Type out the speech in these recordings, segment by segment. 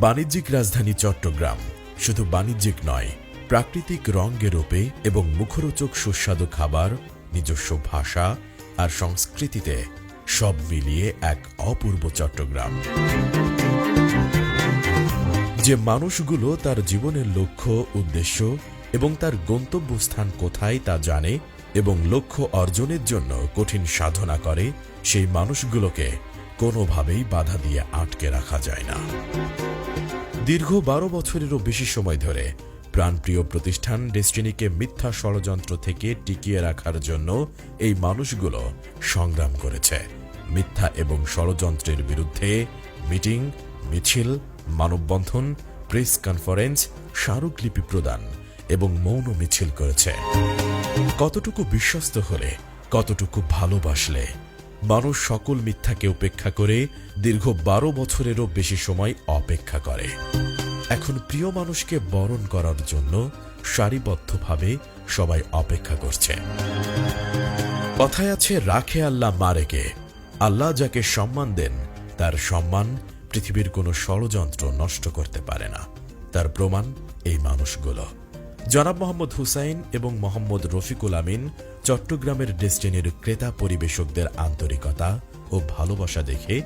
বাণিজ্যিক রাজধানী চট্টগ্রাম শুধু বাণিজ্যিক নয়, প্রাকৃতিক রঙে রূপে এবং মুখরোচক সুস্বাদু খাবার, নিজস্ব ভাষা আর সংস্কৃতিতে সব মিলিয়ে এক অপূর্ব চট্টগ্রাম। যে মানুষগুলো তার জীবনের লক্ষ্য, উদ্দেশ্য এবং তার গন্তব্যস্থান কোথায় তা জানে এবং লক্ষ্য অর্জনের জন্য কঠিন সাধনা করে, সেই মানুষগুলোকে কোনোভাবেই বাধা দিয়ে আটকে রাখা যায় না। দীর্ঘ 12 বছরেরও বেশি সময় ধরে প্রাণপ্রিয় প্রতিষ্ঠান ডেস্টিনিকে মিথ্যা ষড়যন্ত্র থেকে টিকিয়ে রাখার জন্য এই মানুষগুলো সংগ্রাম করেছে। মিথ্যা এবং ষড়যন্ত্রের বিরুদ্ধে মিটিং, মিছিল, মানববন্ধন, প্রেস কনফারেন্স, স্মারকলিপি প্রদান এবং মৌন মিছিল করেছে। কতটুকু বিশ্বস্ত হলে, কতটুকু ভালোবাসলে মানুষ সকল মিথ্যাকে উপেক্ষা করে দীর্ঘ 12 বছরেরও বেশি সময় অপেক্ষা করে। এখন প্রিয় মানুষকে বরণ করার জন্য সারিবদ্ধভাবে সবাই অপেক্ষা করছে। কথায় আছে, রাখে আল্লাহ মারেকে। আল্লাহ যাকে সম্মান দেন তার সম্মান পৃথিবীর কোনো ষড়যন্ত্র নষ্ট করতে পারে না। তার প্রমাণ এই মানুষগুলো। জনাব মোহাম্মদ হুসাইন এবং মোহাম্মদ রফিকুল আমিন চট্টগ্রামের ডেস্টিনির ক্রেতা পরিবেশকদের আন্তরিকতা ও ভালোবাসা দেখে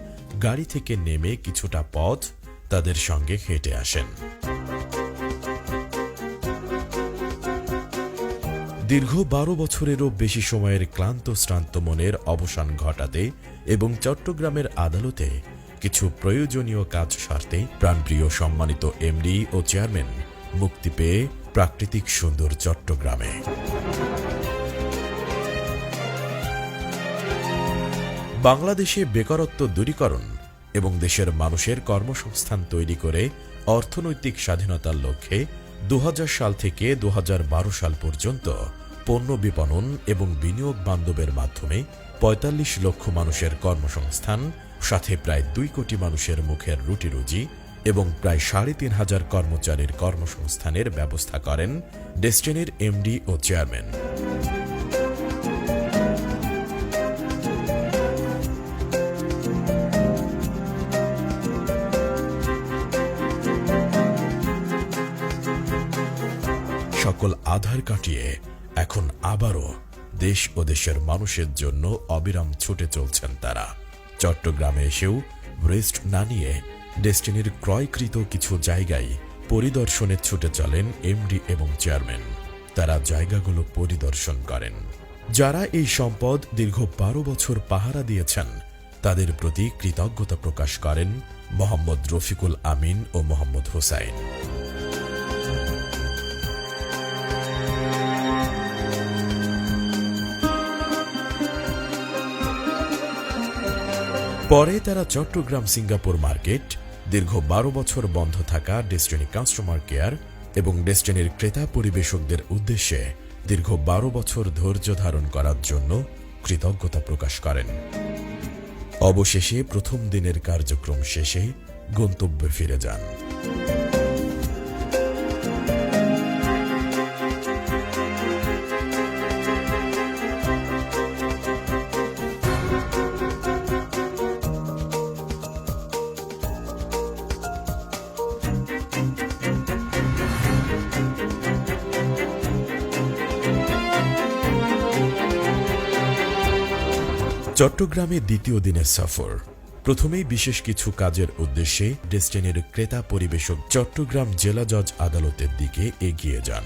গাড়ি থেকে নেমে কিছুটা পথ তাদের সঙ্গে হেঁটে আসেন। দীর্ঘ 12 বছরেরও বেশি সময়ের ক্লান্ত শ্রান্ত মনের অবসান ঘটাতে এবং চট্টগ্রামের আদালতে কিছু প্রয়োজনীয় কাজ সারতে প্রাণপ্রিয় সম্মানিত এমডি ও চেয়ারম্যান মুক্তি পেয়ে প্রাকৃতিক সুন্দর চট্টগ্রামে। বাংলাদেশে বেকারত্ব দূরীকরণ এবং দেশের মানুষের কর্মসংস্থান তৈরি করে অর্থনৈতিক স্বাধীনতার লক্ষ্যে 2000 সাল থেকে 2012 সাল পর্যন্ত পণ্য বিপণন এবং বিনিয়োগ বান্ধবের মাধ্যমে 45 লক্ষ মানুষের কর্মসংস্থান, সাথে প্রায় 2 কোটি মানুষের মুখের রুটি রুজি এবং প্রায় 3500 কর্মচারীর কর্মসংস্থানের ব্যবস্থা করেন ডেস্টিনির এমডি ও চেয়ারম্যান। সকল আধার কাটিয়ে এখন আবারও দেশ ও দেশের মানুষের জন্য অবিরাম ছুটে চলছেন তারা। চট্টগ্রামে এসেও রেস্ট না নিয়ে ডেস্টিনির ক্রয়কৃত কিছু জায়গায় পরিদর্শনে ছুটে চলেন এমডি এবং চেয়ারম্যান। তারা জায়গাগুলো পরিদর্শন করেন। যারা এই সম্পদ দীর্ঘ 12 বছর পাহারা দিয়েছেন তাদের প্রতি কৃতজ্ঞতা প্রকাশ করেন মোহাম্মদ রফিকুল আমিন ও মোহাম্মদ হুসাইন। পরে তারা চট্টগ্রাম সিঙ্গাপুর মার্কেট, দীর্ঘ 12 বছর বন্ধ থাকা ডেস্টিনি কাস্টমার কেয়ার এবং ডেস্টিনির ক্রেতা পরিবেশকদের উদ্দেশ্যে দীর্ঘ 12 বছর ধৈর্য ধারণ করার জন্য কৃতজ্ঞতা প্রকাশ করেন। অবশেষে প্রথম দিনের কার্যক্রম শেষে গন্তব্যে ফিরে যান। চট্টগ্রামে দ্বিতীয় দিনের সফর। প্রথমেই বিশেষ কিছু কাজের উদ্দেশ্যে ডেস্টিনির ক্রেতা পরিবেশক চট্টগ্রাম জেলা জজ আদালতের দিকে এগিয়ে যান।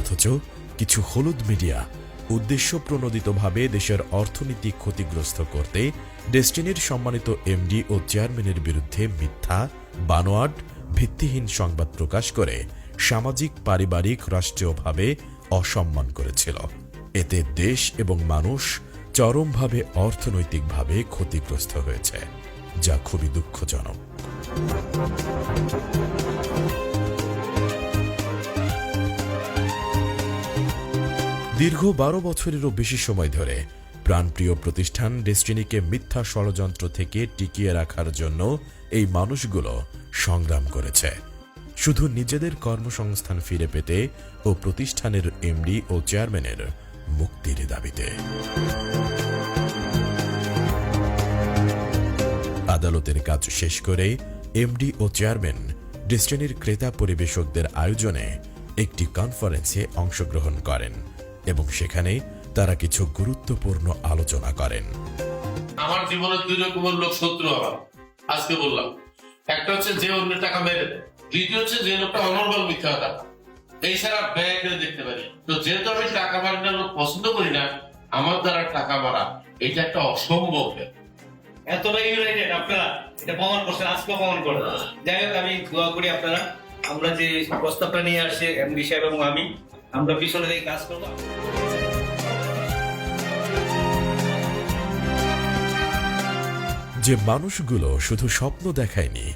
অথচ কিছু হলুদ মিডিয়া উদ্দেশ্যপ্রণোদিতভাবে দেশের অর্থনীতি ক্ষতিগ্রস্ত করতে ডেস্টিনির সম্মানিত এমডি ও চেয়ারম্যানের বিরুদ্ধে মিথ্যা, বানোয়াট, ভিত্তিহীন সংবাদ প্রকাশ করে সামাজিক, পারিবারিক, রাষ্ট্রীয়ভাবে অসম্মান করেছিল। এতে দেশ এবং মানুষ চরমভাবে অর্থনৈতিকভাবে ক্ষতিগ্রস্ত হয়েছে, যা খুবই দুঃখজনক। দীর্ঘ 12 বছরেরও বেশি সময় ধরে প্রাণপ্রিয় প্রতিষ্ঠান ডেস্টিনিকে মিথ্যা ষড়যন্ত্র থেকে টিকিয়ে রাখার জন্য এই মানুষগুলো সংগ্রাম করেছে, শুধু নিজেদের কর্মসংস্থান ফিরে পেতে ও প্রতিষ্ঠানের এমডি ও চেয়ারম্যানের মুক্তির দাবিতে। আদালতের কাজ শেষ করে এমডি ও চেয়ারম্যান ডেস্টিনির ক্রেতা পরিবেশকদের আয়োজনে একটি কনফারেন্সে অংশগ্রহণ করেন এবং সেখানে তারা কিছু গুরুত্বপূর্ণ আলোচনা করেন। আমার জীবনে দুই রকমের লোক শত্রু আমার আজকে বললাম। একটা হচ্ছে যে অন্যের টাকা মেরে দেয়, দ্বিতীয় হচ্ছে যে লোকটা অনর্গল মিথ্যা কথা। এই সারা ব্যয় করে দেখতে পারি। তো যেহেতু আমি টাকা মারার লোক পছন্দ করি না, আমার দ্বারা টাকা মারা এটা একটা অসম্ভব। এতটা ইউনাইটেড আপনারা এটা প্রমাণ করছেন, আজকে প্রমাণ করেন। যাই হোক, আমি দোয়া করি আপনারা, আমরা যে প্রস্তাবটা নিয়ে আসছে এমডি সাহেব এবং আমরা পিছনে থেকে কাজ করবো। যে মানুষগুলো শুধু স্বপ্ন দেখায়নি,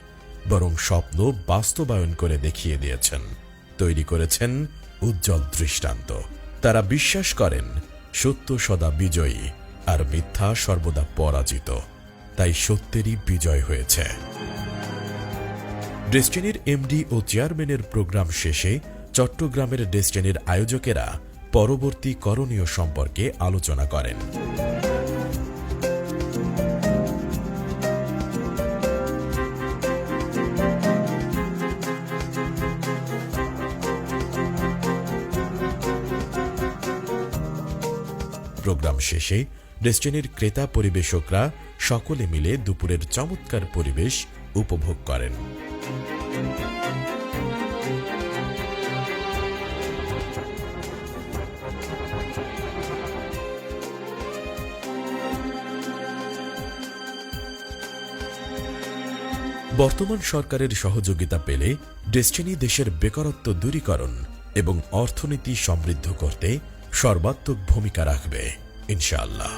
বরং স্বপ্ন বাস্তবায়ন করে দেখিয়ে দিয়েছেন, তৈরি করেছেন উজ্জ্বল দৃষ্টান্ত। তারা বিশ্বাস করেন সত্য সদা বিজয়ী আর মিথ্যা সর্বদা পরাজিত, তাই সত্যেরই বিজয় হয়েছে। ডেস্টিনির এমডি ও চেয়ারম্যানের প্রোগ্রাম শেষে চট্টগ্রামের ডেস্টিনির আয়োজকেরা পরবর্তী করণীয় সম্পর্কে আলোচনা করেন। প্রোগ্রাম শেষে ডেস্টিনির ক্রেতা পরিবেশকরা সকলে মিলে দুপুরের চমৎকার পরিবেশ উপভোগ করেন। বর্তমান সরকারের সহযোগিতা পেলে ডেস্টিনি দেশের বেকারত্ব দূরীকরণ এবং অর্থনীতি সমৃদ্ধ করতে সর্বাত্মক ভূমিকা রাখবে ইনশাআল্লাহ।